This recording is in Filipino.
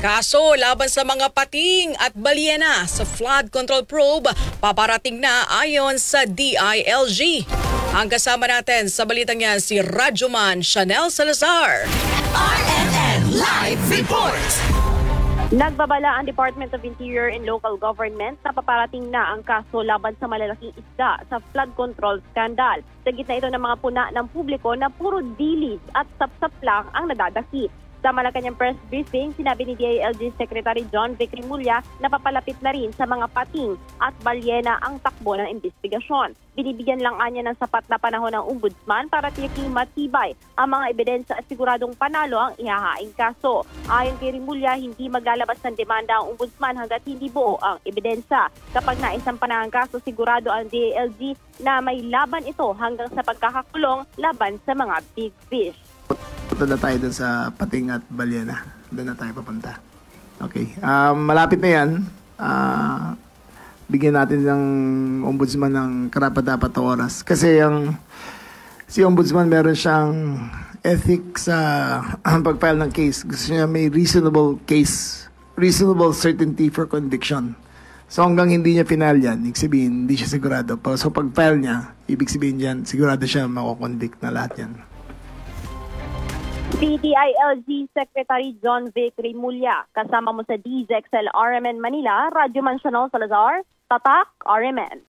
Kaso laban sa mga pating at balyena sa flood control probe paparating na ayon sa DILG. Ang kasama natin sa balitang yan si Radyoman Chanel Salazar. RMN Live Report! Nagbabala ang Department of Interior and Local Government na paparating na ang kaso laban sa malalaking isda sa flood control scandal. Sa gitna ito ng mga puna ng publiko na puro dilis at sapsap lang ang nadadakip. Sa Malacanang press briefing, sinabi ni DILG Secretary John Vic Rimulya na papalapit na rin sa mga pating at balyena ang takbo ng investigasyon. Binibigyan lang anya ng sapat na panahon ng ombudsman para tiyaking matibay ang mga ebidensya at siguradong panalo ang ihahaing kaso. Ayon kay Rimulya, hindi maglalabas ng demanda ang ombudsman hanggat hindi buo ang ebidensya. Kapag naisampa na ang kaso, sigurado ang DILG na may laban ito hanggang sa pagkakakulong laban sa mga big fish. Punta na tayo dun sa pating at balyena. Doon na tayo papunta. Okay. Malapit na yan. Bigyan natin ng ombudsman ng karapat-dapat na oras. Kasi si ombudsman meron siyang ethic sa pag-file ng case. Gusto niya may reasonable case, reasonable certainty for conviction. So hanggang hindi niya final yan, ibig sabihin, hindi siya sigurado. So pag-file niya, ibig sabihin yan, sigurado siya mako-convict na lahat yan. DILG Secretary John Vic Rimulya, kasama mo sa DZXL RMN Manila, Radyoman Chanel Salazar, Tatak RMN.